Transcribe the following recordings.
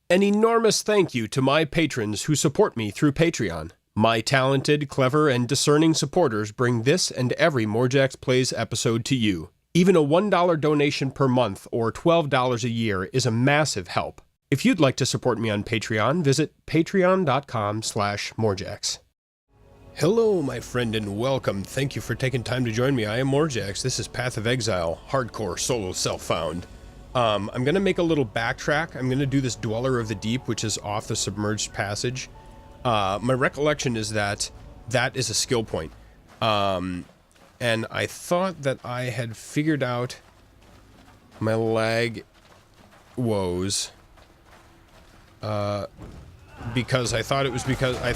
An enormous thank you to my patrons who support me through Patreon. My talented, clever, and discerning supporters bring this and every Morjax Plays episode to you. Even a $1 donation per month or $12 a year is a massive help. If you'd like to support me on Patreon, visit patreon.com/Morjax. Hello, my friend, and welcome. Thank you for taking time to join me. I am Morjax. This is Path of Exile, hardcore solo self-found. I'm going to make a little backtrack. I'm going to do this Dweller of the Deep, which is off the Submerged Passage. My recollection is that that is a skill point. And I thought that I had figured out my lag woes. Because I thought it was because I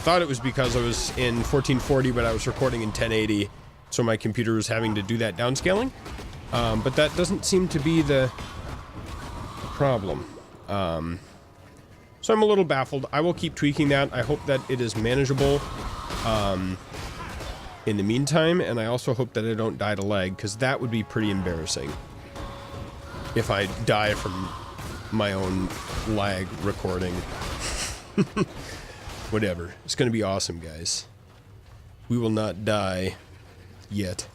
was in 1440, but I was recording in 1080, so my computer was having to do that downscaling. But that doesn't seem to be the problem. So I'm a little baffled. I will keep tweaking that. I hope that it is manageable in the meantime, and I also hope that I don't die to lag, because that would be pretty embarrassing if I die from my own lag recording. Whatever. It's gonna be awesome, guys. We will not die yet.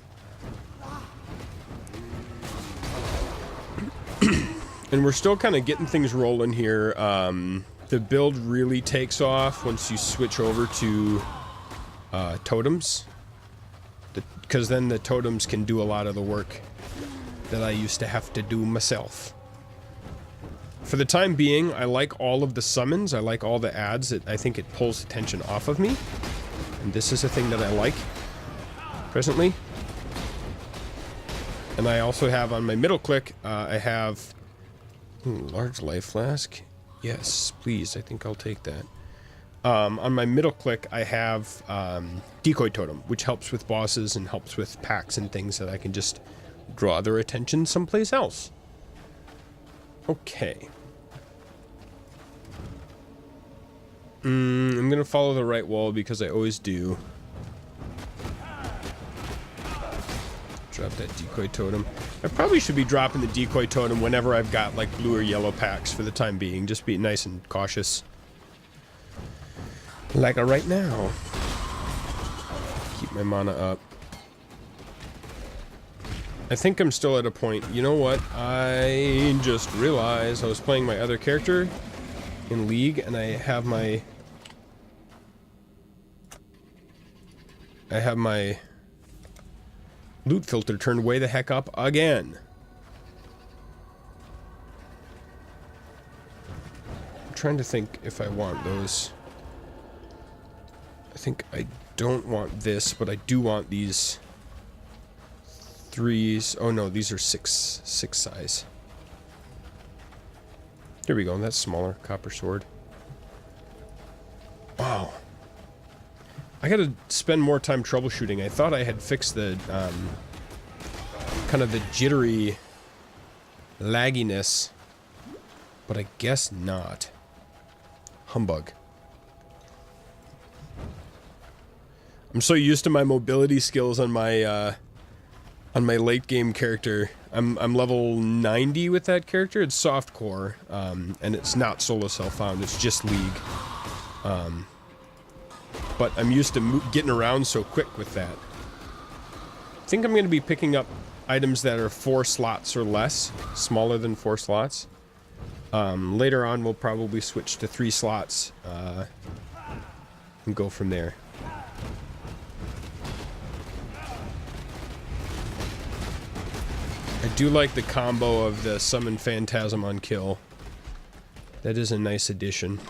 And we're still kind of getting things rolling here. The build really takes off once you switch over to totems. Because then the totems can do a lot of the work that I used to have to do myself. For the time being, I like all of the summons. I like all the ads. I think it pulls attention off of me. And this is a thing that I like presently. And I also have on my middle click, I have... large life flask? Yes, please. I think I'll take that. On my middle click, I have Decoy Totem, which helps with bosses and helps with packs and things that I can just draw their attention someplace else. Okay. I'm gonna follow the right wall because I always do. Drop that Decoy Totem. I probably should be dropping the Decoy Totem whenever I've got, like, blue or yellow packs for the time being. Just be nice and cautious. Like right now. Keep my mana up. I think I'm still at a point. You know what? I just realized I was playing my other character in League, and I have my loot filter turned way the heck up again. I'm trying to think if I want those. I think I don't want this, but I do want these threes. Oh no, these are six size. Here we go, that's smaller. Copper sword. Wow. I gotta spend more time troubleshooting. I thought I had fixed the, kind of the jittery lagginess, but I guess not. Humbug. I'm so used to my mobility skills on my late game character. I'm level 90 with that character. It's softcore, and it's not solo self-found. It's just League. But I'm used to getting around so quick with that. I think I'm going to be picking up items that are 4 slots or less, smaller than 4 slots. Later on, we'll probably switch to 3 slots and go from there. I do like the combo of the Summon Phantasm on kill. That is a nice addition.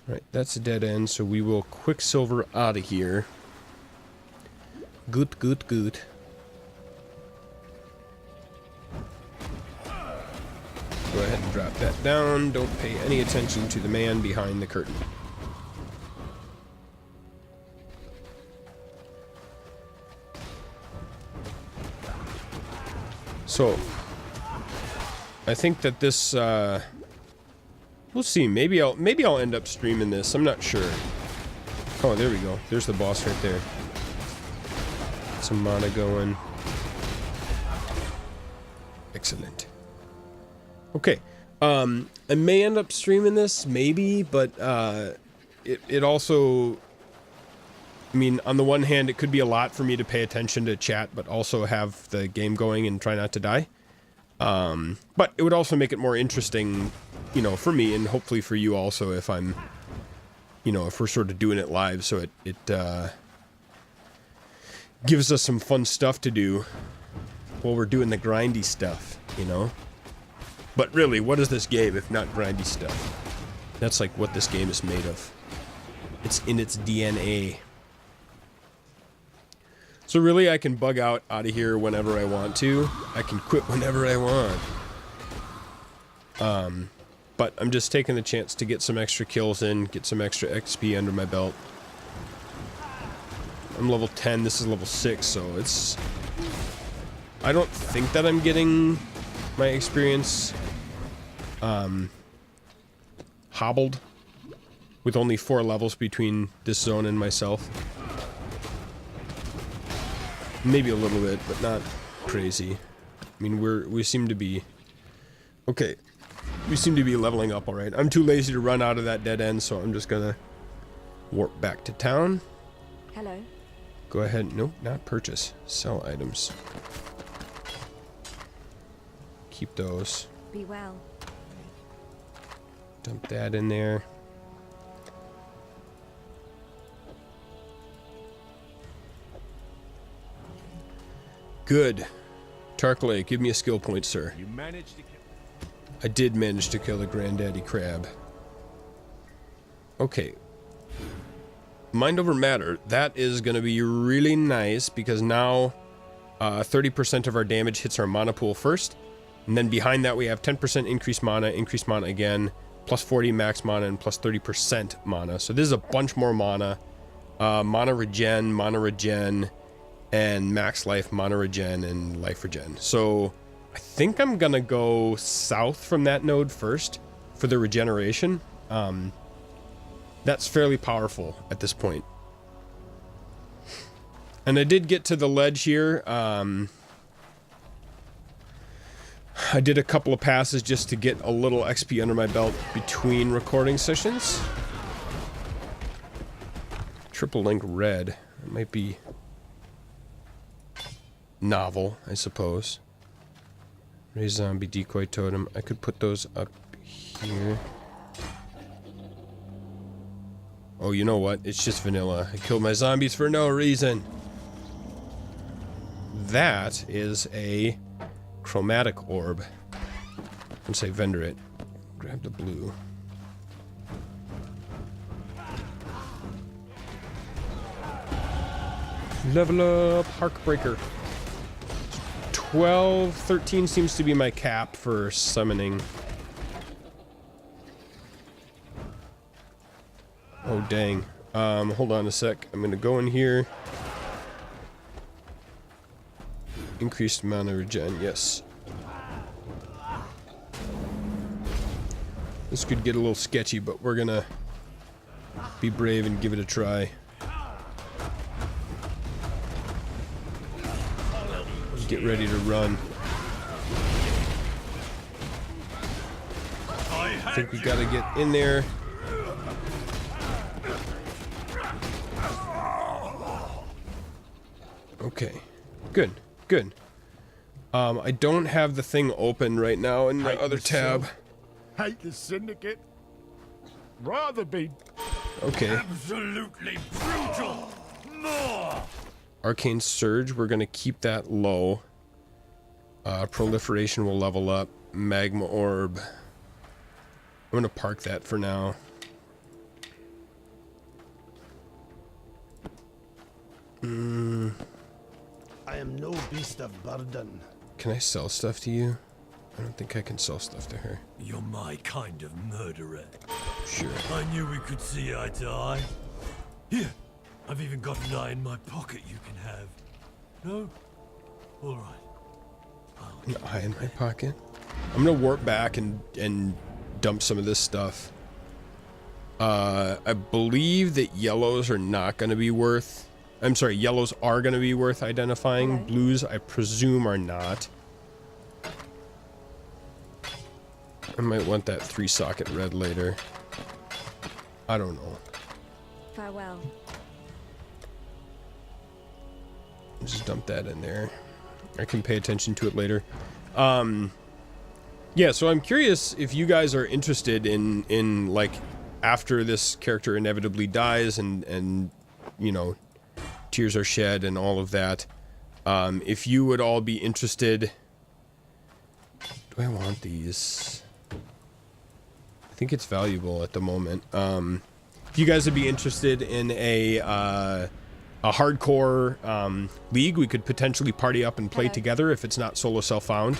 Right, that's a dead end, so we will Quicksilver out of here. Good, good, good. Go ahead and drop that down. Don't pay any attention to the man behind the curtain. So, I think that this, we'll see. Maybe I'll end up streaming this. I'm not sure. Oh, there we go. There's the boss right there. Some mana going. Excellent. Okay. I may end up streaming this, maybe, but it also, I mean, on the one hand, it could be a lot for me to pay attention to chat, but also have the game going and try not to die. But it would also make it more interesting, you know, for me and hopefully for you also if I'm, you know, if we're sort of doing it live, so it gives us some fun stuff to do while we're doing the grindy stuff, you know? But really, what is this game if not grindy stuff? That's like what this game is made of. It's in its DNA. So really, I can bug out of here whenever I want to. I can quit whenever I want. But I'm just taking the chance to get some extra kills in, get some extra XP under my belt. I'm level 10, this is level 6, so it's... I don't think that I'm getting my experience hobbled with only 4 levels between this zone and myself. Maybe a little bit, but not crazy. I mean, we seem to be... Okay. We seem to be leveling up alright. I'm too lazy to run out of that dead end, so I'm just gonna warp back to town. Hello. Go ahead. Nope, not purchase. Sell items. Keep those. Be well. Dump that in there. Good. Tarkley, give me a skill point, sir. You managed to kill. I did manage to kill the granddaddy crab. Okay. Mind over matter. That is going to be really nice because now 30% of our damage hits our mana pool first. And then behind that we have 10% increased mana again, plus 40 max mana, and plus 30% mana. So this is a bunch more mana. Mana regen, and max life, mana regen, and life regen. So I think I'm gonna go south from that node first for the regeneration. That's fairly powerful at this point. And I did get to the ledge here. I did a couple of passes just to get a little XP under my belt between recording sessions. Triple link red. It might be novel, I suppose. Raise zombie decoy totem. I could put those up here. Oh, you know what? It's just vanilla. I killed my zombies for no reason. That is a chromatic orb. Once I vendor it, grab the blue. Level up, Heartbreaker. 12, 13 seems to be my cap for summoning. Oh, dang. Hold on a sec. I'm gonna go in here. Increased mana regen, yes. This could get a little sketchy, but we're gonna be brave and give it a try. Get ready to run. I think we gotta get in there. Okay, good, good. I don't have the thing open right now in the other tab. Hate the Syndicate. Rather be absolutely brutal. More. Arcane Surge, we're gonna keep that low. Proliferation will level up. Magma Orb. I'm gonna park that for now. I am no beast of burden. Can I sell stuff to you? I don't think I can sell stuff to her. You're my kind of murderer. Sure. I knew we could see eye to eye. Here, I've even got an eye in my pocket you can have. No? All right. An eye in my pocket? I'm gonna warp back and dump some of this stuff. I believe that yellows are not gonna be worth... I'm sorry, yellows are gonna be worth identifying. Okay. Blues, I presume, are not. I might want that 3-socket red later. I don't know. Farewell. Just dump that in there. I can pay attention to it later. Yeah, so I'm curious if you guys are interested in like, after this character inevitably dies and you know, tears are shed and all of that, if you would all be interested... Do I want these? I think it's valuable at the moment. If you guys would be interested in a hardcore league, we could potentially party up and play together if it's not solo self-found.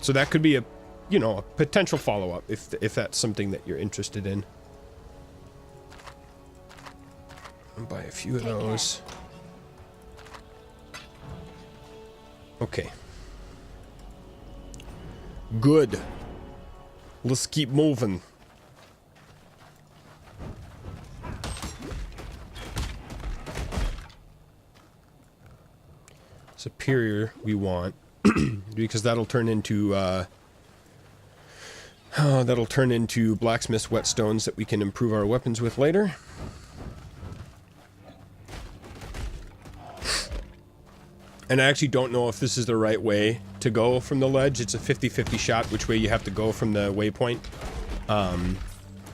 So that could be a, you know, a potential follow-up if that's something that you're interested in. I'll buy a few of those. Okay. Good. Let's keep moving. Superior we want because that'll turn into blacksmith's whetstones that we can improve our weapons with later. And I actually don't know if this is the right way to go from the ledge. It's a 50-50 shot which way you have to go from the waypoint.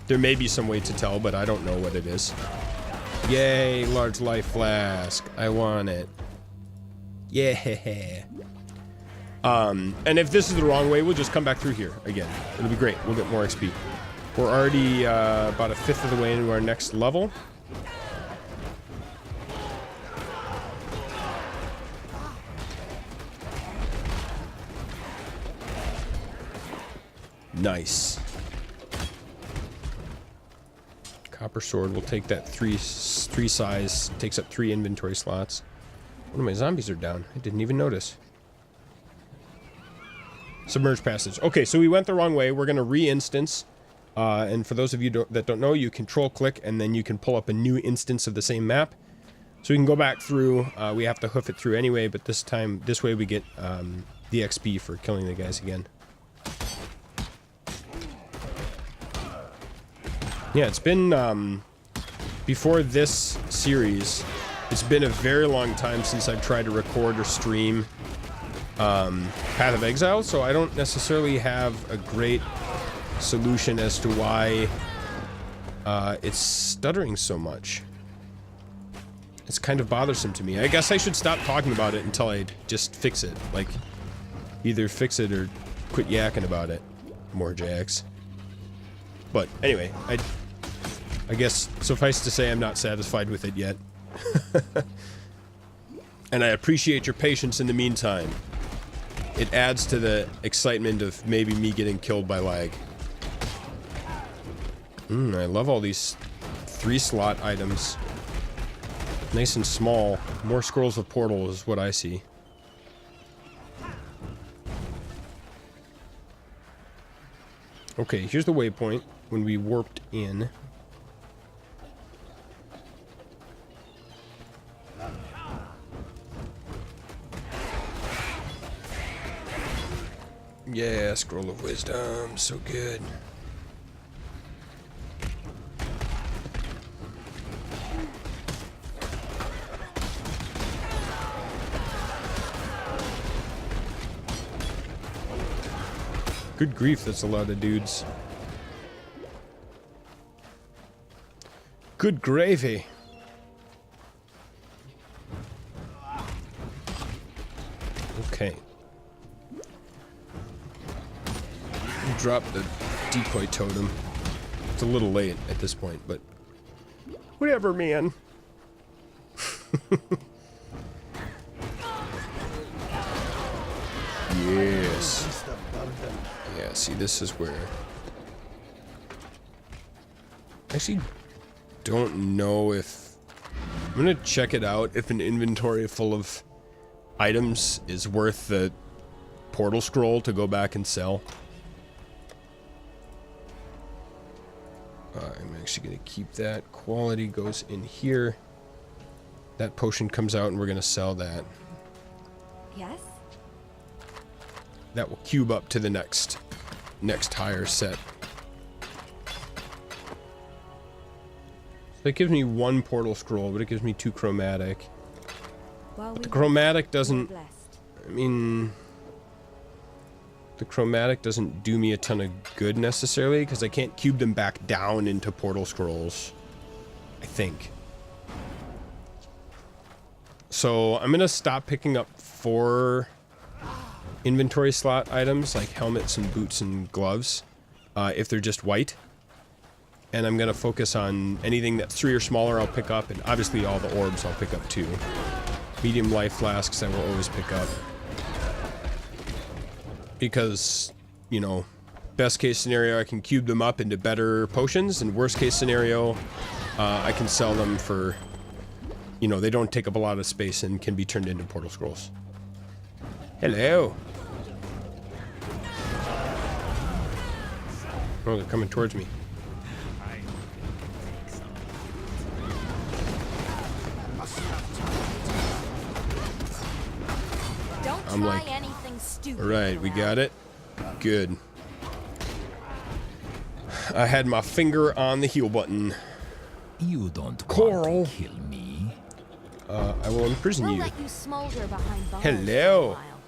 There may be some way to tell, but I don't know what it is. Yay, large life flask. I want it. Yeah. And if this is the wrong way, we'll just come back through here again. It'll be great. We'll get more XP. We're already about a fifth of the way into our next level. Nice. Copper sword. We'll take that three size. Takes up 3 inventory slots. One of my zombies are down. I didn't even notice. Submerged passage. Okay, so we went the wrong way. We're going to re-instance. And for those of you that don't know, you control-click, and then you can pull up a new instance of the same map. So we can go back through. We have to hoof it through anyway, but this way we get the XP for killing the guys again. Yeah, it's been, before this series, it's been a very long time since I've tried to record or stream Path of Exile, so I don't necessarily have a great solution as to why it's stuttering so much. It's kind of bothersome to me. I guess I should stop talking about it until I just fix it. Like, either fix it or quit yakking about it. Morjax. But anyway, I guess suffice to say I'm not satisfied with it yet. And I appreciate your patience in the meantime. It adds to the excitement of maybe me getting killed by lag. I love all these 3-slot items. Nice and small. More scrolls of portal is what I see. Okay, here's the waypoint when we warped in. Yeah, scroll of wisdom, so good. Good grief, that's a lot of dudes. Good gravy. Okay. Drop the decoy totem. It's a little late at this point, but whatever, man. Yes. Yeah, see, this is where... I actually don't know if... I'm gonna check it out if an inventory full of items is worth the portal scroll to go back and sell. I'm actually going to keep that. Quality goes in here. That potion comes out and we're going to sell that. Yes? That will cube up to the next next higher set. So it gives me 1 portal scroll, but it gives me 2 chromatic. But the chromatic doesn't... I mean... The chromatic doesn't do me a ton of good necessarily, because I can't cube them back down into portal scrolls. I think. So I'm going to stop picking up 4 inventory slot items, like helmets and boots and gloves, if they're just white. And I'm going to focus on anything that's 3 or smaller I'll pick up, and obviously all the orbs I'll pick up too. Medium life flasks I will always pick up. Because, you know, best case scenario I can cube them up into better potions, and worst case scenario I can sell them for, you know, they don't take up a lot of space and can be turned into portal scrolls. Hello. Oh, they're coming towards me. I'm like, alright, we got it. Good. I had my finger on the heal button. You don't Coral. want to kill me. I will imprison We'll you. let you smolder behind bars Hello. for a while.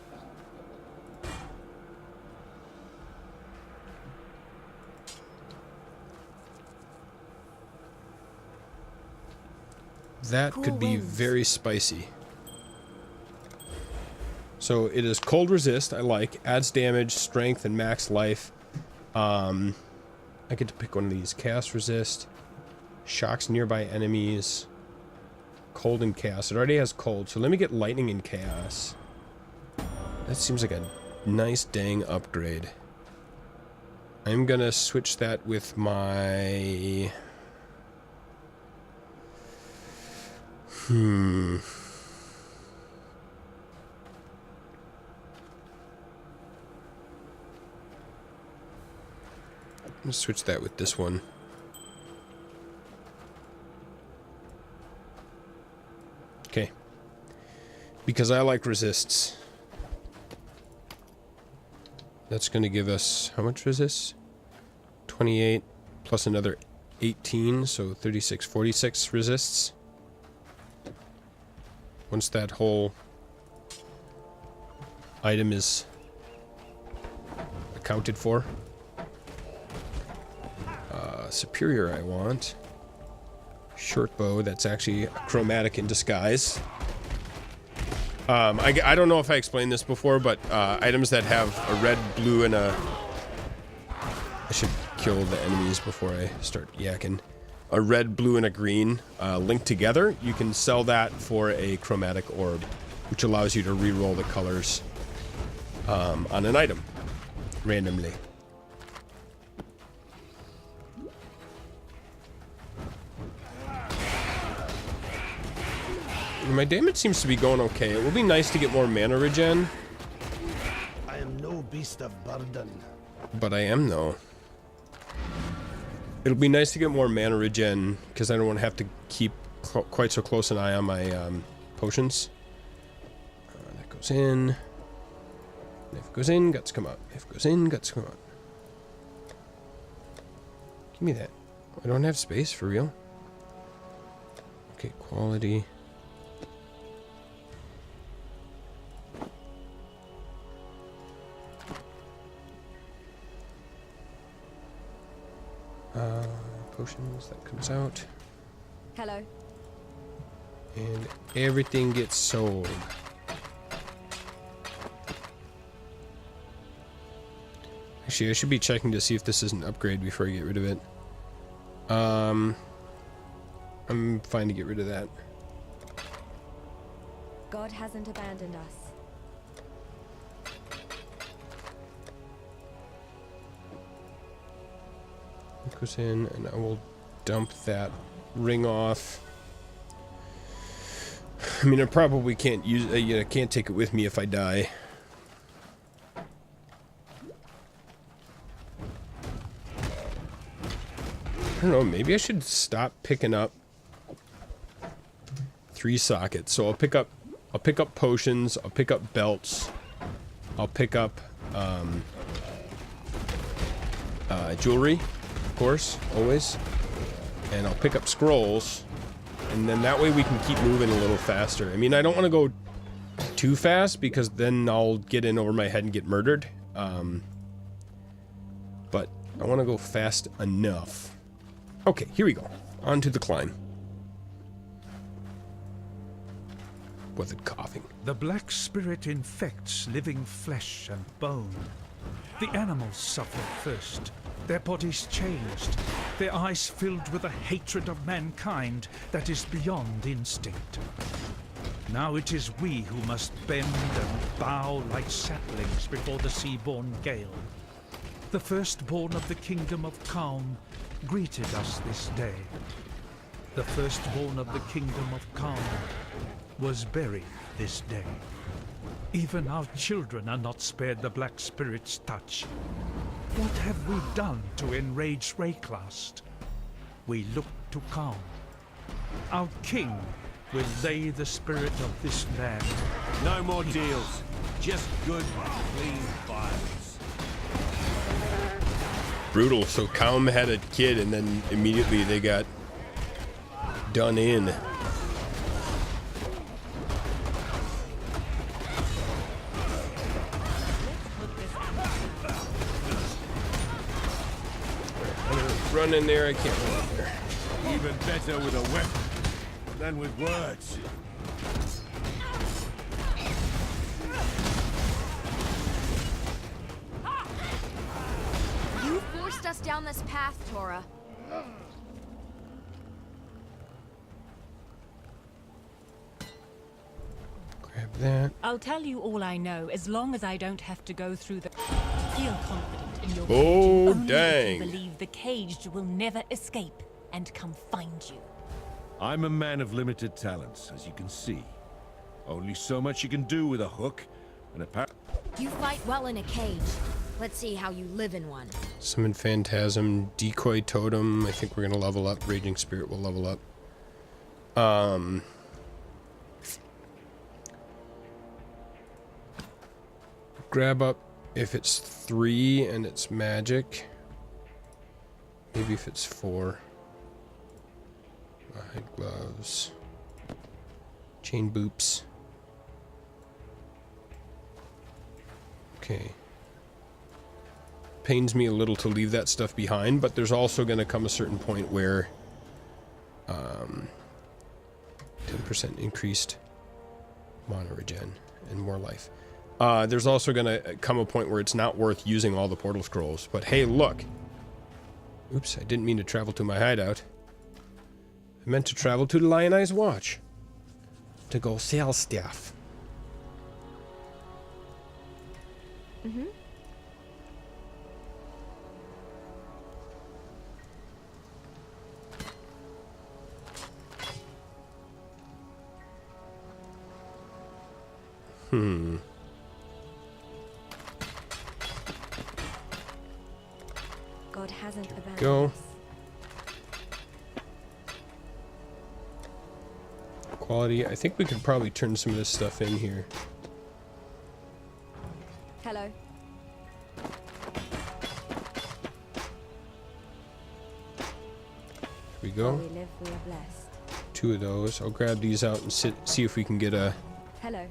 That Cool could be winds. very spicy. So it is cold resist, I like. Adds damage, strength, and max life. I get to pick one of these. Chaos resist. Shocks nearby enemies. Cold and chaos. It already has cold, so let me get lightning and chaos. That seems like a nice dang upgrade. I'm gonna switch that with my... Let's switch that with this one. Okay. Because I like resists. That's going to give us... How much resists? 28 plus another 18, so 36, 46 resists. Once that whole item is accounted for. Superior I want. Short bow, that's actually a chromatic in disguise. I don't know if I explained this before, but items that have a red, blue, and a... I should kill the enemies before I start yakking. A red, blue, and a green linked together, you can sell that for a chromatic orb, which allows you to re-roll the colors on an item randomly. My damage seems to be going okay. It will be nice to get more mana regen. I am no beast of burden. But I am, though. It'll be nice to get more mana regen, because I don't want to have to keep quite so close an eye on my potions. That goes in. If it goes in, guts come out. If it goes in, guts come out. Give me that. I don't have space, for real. Okay, quality. Potions, that comes out. Hello. And everything gets sold. Actually, I should be checking to see if this is an upgrade before I get rid of it. I'm fine to get rid of that. God hasn't abandoned us. It goes in, and I will dump that ring off. I mean, I probably can't use it. You know, can't take it with me if I die. I don't know. Maybe I should stop picking up 3 sockets. So I'll pick up potions. I'll pick up belts. I'll pick up jewelry, of course, always. And I'll pick up scrolls. And then that way we can keep moving a little faster. I mean, I don't want to go too fast because then I'll get in over my head and get murdered. But I want to go fast enough. Okay, here we go. On to the climb. Was it coughing? The black spirit infects living flesh and bone. The animals suffer first. Their bodies changed. Their eyes filled with a hatred of mankind that is beyond instinct. Now it is we who must bend and bow like saplings before the sea-born gale. The firstborn of the kingdom of Calm greeted us this day. The firstborn of the kingdom of Calm was buried this day. Even our children are not spared the Black Spirit's touch. What have we done to enrage Wraeclast? We look to Calm. Our king will lay the spirit of this land. No more deals. Just good, clean files. Brutal. So Calm had a kid and then immediately they got done in. Run in there, I can't run in there. Even better with a weapon than with words. You forced us down this path, Tora. Grab that. I'll tell you all I know as long as I don't have to go through the... Feel confident in your Oh, only if dang. you believe the caged will never escape and come find you. I'm a man of limited talents, as you can see. Only so much you can do with a hook and a You fight well in a cage. Let's see how you live in one. Summon Phantasm, Decoy Totem. I think we're gonna level up. Raging Spirit will level up. Grab up if it's 3 and it's magic. Maybe if it's 4. Hide gloves. Chain boops. Okay. Pains me a little to leave that stuff behind, but there's also going to come a certain point where 10% increased mana regen and more life. There's also going to come a point where it's not worth using all the portal scrolls. But hey, look. Oops, I didn't mean to travel to my hideout. I meant to travel to the Lionized Watch. To go sell stuff. Mm-hmm. God hasn't abandoned Go. us. Quality. I think we could probably turn some of this stuff in here. Hello. Here we While go. we live, we are blessed. 2 of those. I'll grab these out and see if we can get a Hello.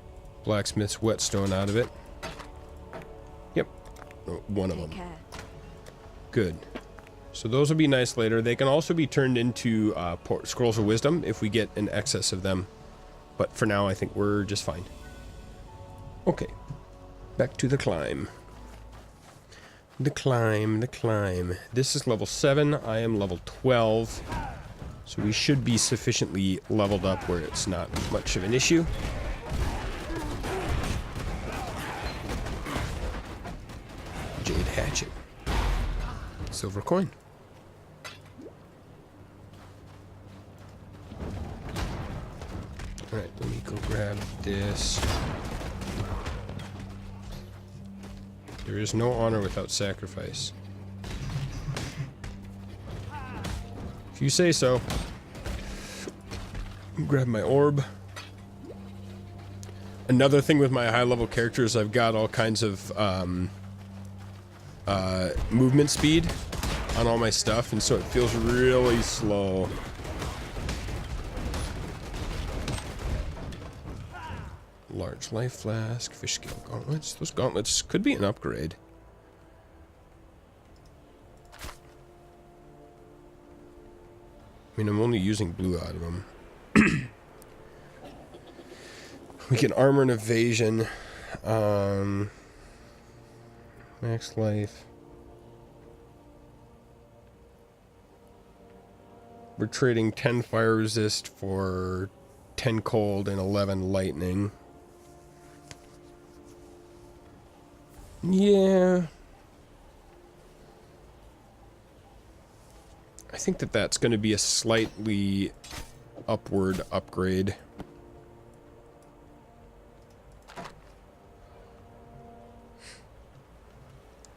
blacksmith's whetstone out of it. Yep. Oh, one of Take them. care. Good. So those will be nice later. They can also be turned into Scrolls of Wisdom if we get an excess of them. But for now, I think we're just fine. Okay. Back to the climb. The climb, the climb. This is level 7. I am level 12. So we should be sufficiently leveled up where it's not much of an issue. Jade Hatchet. Silver coin. Alright, let me go grab this. There is no honor without sacrifice. If you say so. Grab my orb. Another thing with my high level characters, I've got all kinds of movement speed. on all my stuff, and so it feels really slow. Large life flask, fish scale gauntlets. Those gauntlets could be an upgrade. I mean, I'm only using blue out of them. We can armor and evasion. Max life. We're trading 10 fire resist for 10 cold and 11 lightning. Yeah. I think that that's going to be a slightly upward upgrade.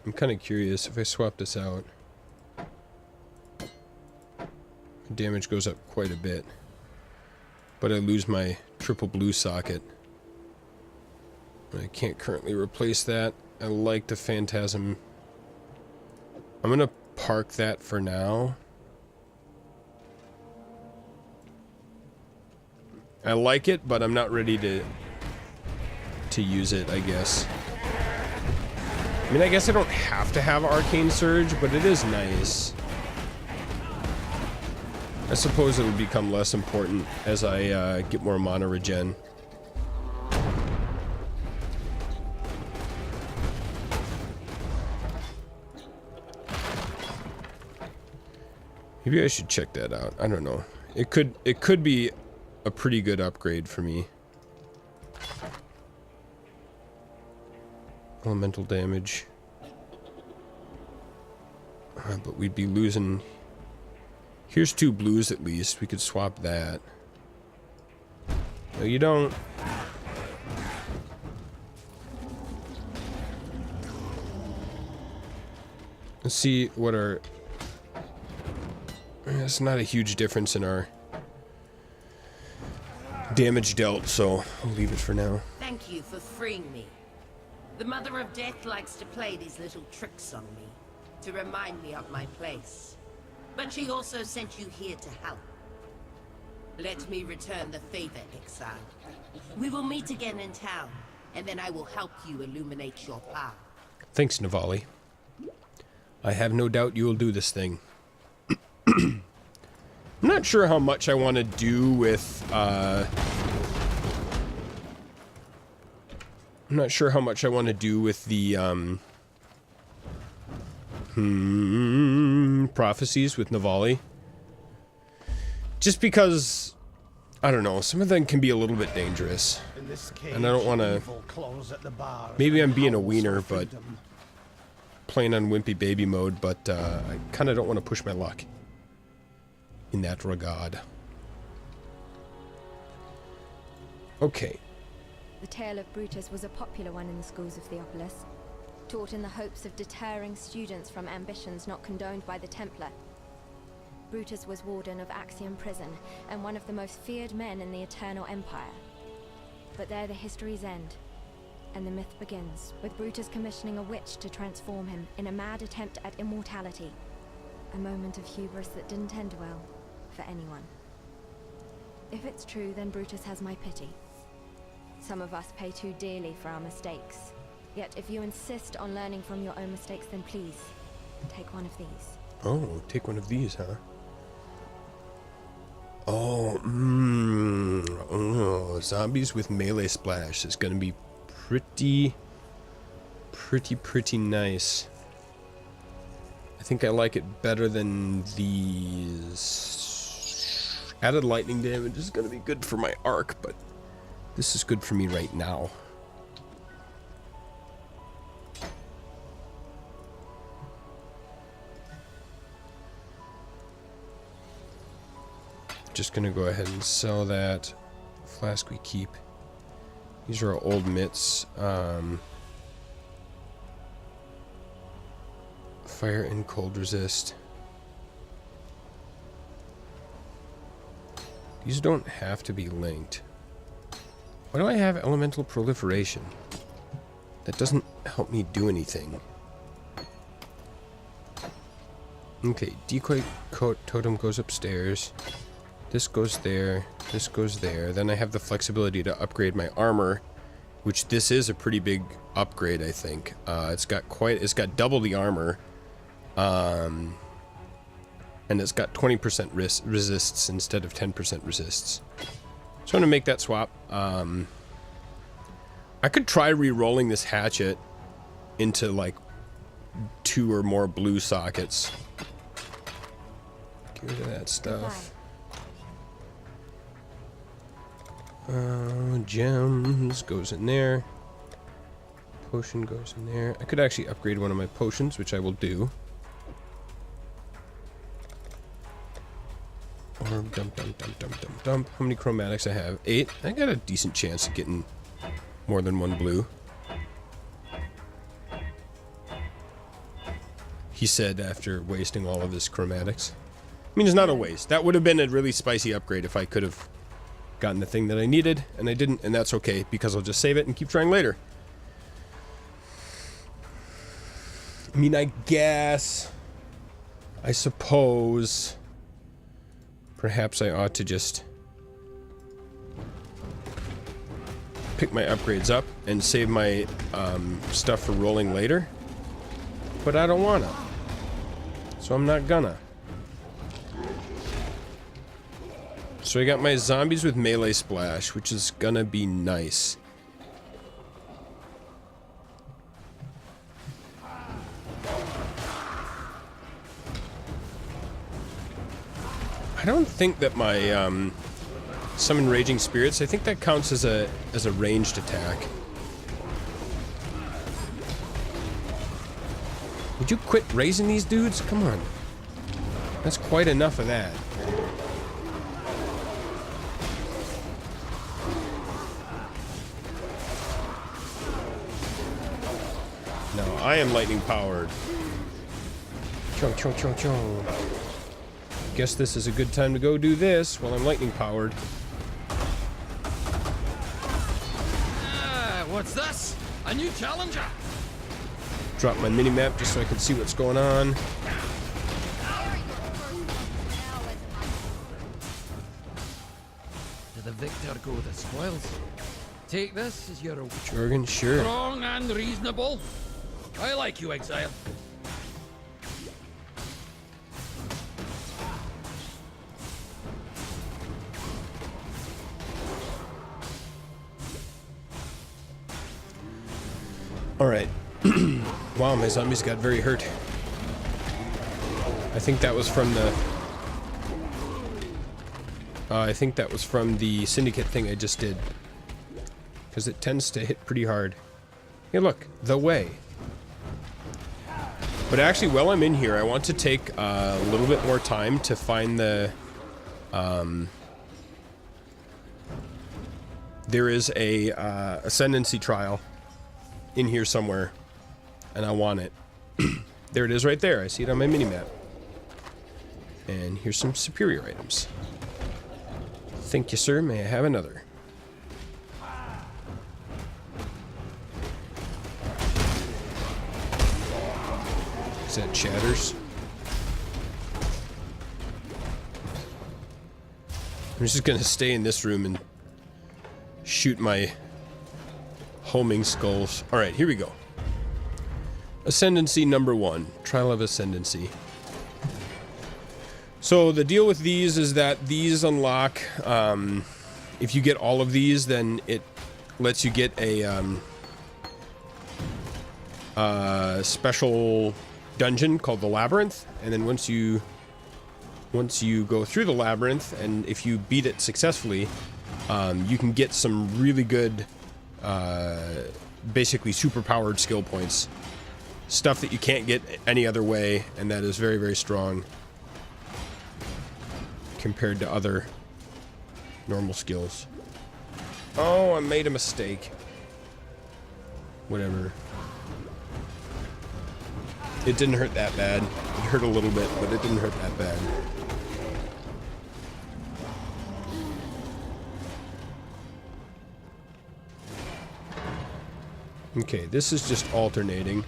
I'm kind of curious if I swap this out. Damage goes up quite a bit. But I lose my triple blue socket. I can't currently replace that. I like the Phantasm. I'm going to park that for now. I like it, but I'm not ready to use it, I guess. I mean, I guess I don't have to have Arcane Surge, but it is nice. I suppose it'll become less important as I get more mana regen. Maybe I should check that out. I don't know. It could be a pretty good upgrade for me. Elemental damage. But we'd be losing. Here's 2 blues at least. We could swap that. No, you don't. Let's see what our... It's not a huge difference in our damage dealt, so I'll leave it for now. Thank you for freeing me. The Mother of Death likes to play these little tricks on me, to remind me of my place. But she also sent you here to help. Let me return the favor, Exile. We will meet again in town, and then I will help you illuminate your path. Thanks, Navali. I have no doubt you will do this thing. I'm not sure how much I want to do with, I'm not sure how much I want to do with the, prophecies with Navali. Just because, I don't know, some of them can be a little bit dangerous. And I don't want to... Maybe I'm being a wiener, but... Playing on wimpy baby mode, but I kind of don't want to push my luck in that regard. Okay. The tale of Brutus was a popular one in the schools of Theopolis, taught in the hopes of deterring students from ambitions not condoned by the Templar. Brutus was warden of Axiom Prison, and one of the most feared men in the Eternal Empire. But there the histories end, and the myth begins, with Brutus commissioning a witch to transform him in a mad attempt at immortality. A moment of hubris that didn't end well for anyone. If it's true, then Brutus has my pity. Some of us pay too dearly for our mistakes. Yet if you insist on learning from your own mistakes, then please, take one of these. Oh, take one of these, huh? Oh, zombies with melee splash is gonna be pretty nice. I think I like it better than these. Added lightning damage is gonna be good for my arc, but this is good for me right now. Just gonna go ahead and sell that. Flask we keep. These are our old mitts. Fire and cold resist. These don't have to be linked. Why do I have elemental proliferation? That doesn't help me do anything. Okay, decoy coat totem goes upstairs. This goes there. This goes there. Then I have the flexibility to upgrade my armor, which this is a pretty big upgrade, I think. It's got double the armor. And it's got 20% resists instead of 10% resists. So I'm gonna make that swap. I could try re-rolling this hatchet into like 2 or more blue sockets. Get rid of that stuff. Gems goes in there. Potion goes in there. I could actually upgrade one of my potions, which I will do. Orb, dump. How many chromatics I have? 8. I got a decent chance of getting more than 1 blue. He said after wasting all of his chromatics. I mean, it's not a waste. That would have been a really spicy upgrade if I could have gotten the thing that I needed, and I didn't, and that's okay, because I'll just save it and keep trying later. I mean, I suppose perhaps I ought to just pick my upgrades up and save my stuff for rolling later, but I don't wanna, so I'm not gonna. So I got my zombies with melee splash, which is gonna be nice. I don't think that my summon raging spirits, I think that counts as a ranged attack. Would you quit raising these dudes? Come on. That's quite enough of that. No, I am lightning powered. Cho. Guess this is a good time to go do this while I'm lightning powered. What's this? A new challenger? Drop my mini-map just so I can see what's going on. To the victor go the spoils. Take this as your Jorgen, sure. Strong and reasonable. I like you, Exile. Alright. Wow, my zombies got very hurt. I think that was from the Syndicate thing I just did. Because it tends to hit pretty hard. Hey look, the way. But actually, while I'm in here, I want to take a little bit more time to find the... there is a Ascendancy trial in here somewhere, and I want it. There it is right there. I see it on my mini-map. And here's some superior items. Thank you, sir. May I have another? Is that chatters? I'm just gonna stay in this room and shoot my homing skulls. Alright, here we go. Ascendancy number 1. Trial of Ascendancy. So the deal with these is that these unlock, if you get all of these, then it lets you get a special dungeon called the Labyrinth, and then once you go through the Labyrinth, and if you beat it successfully, you can get some really good basically super-powered skill points. Stuff that you can't get any other way, and that is very, very strong compared to other normal skills. Oh, I made a mistake. Whatever. It didn't hurt that bad. It hurt a little bit, but it didn't hurt that bad. Okay, this is just alternating.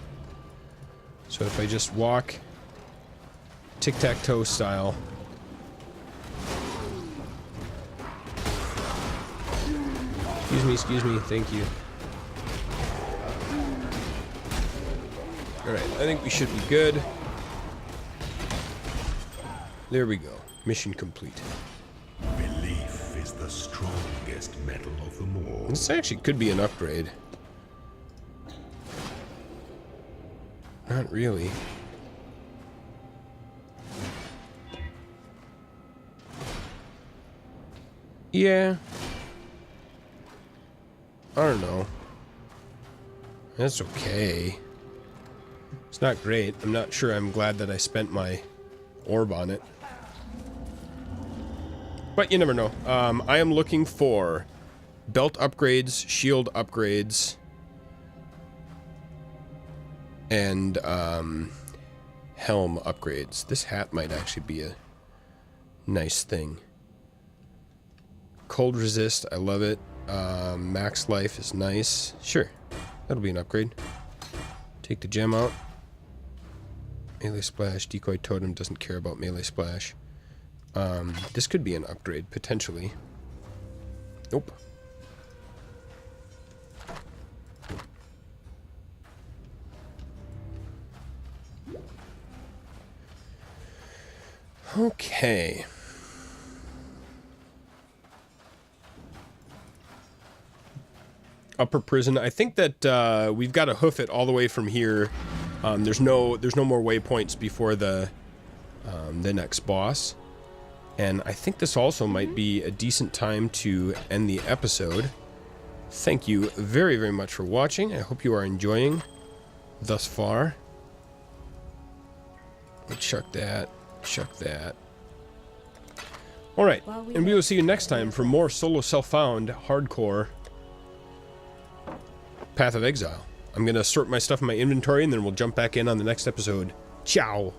So if I just walk tic-tac-toe style. Excuse me, thank you. Alright, I think we should be good. There we go. Mission complete. Belief is the strongest metal of them all. This actually could be an upgrade. Not really. Yeah. I don't know. That's okay. It's not great. I'm not sure I'm glad that I spent my orb on it. But you never know. I am looking for belt upgrades, shield upgrades, and helm upgrades. This hat might actually be a nice thing. Cold resist, I love it. Max life is nice. Sure, that'll be an upgrade. Take the gem out. Melee splash, decoy totem doesn't care about melee splash. This could be an upgrade, potentially. Nope. Okay. Upper prison. I think that we've got to hoof it all the way from here. There's no more waypoints before the next boss. And I think this also might be a decent time to end the episode. Thank you very, very much for watching. I hope you are enjoying thus far. Chuck that. Chuck that. Alright, and we will see you next time for more solo self-found hardcore Path of Exile. I'm going to sort my stuff in my inventory and then we'll jump back in on the next episode. Ciao!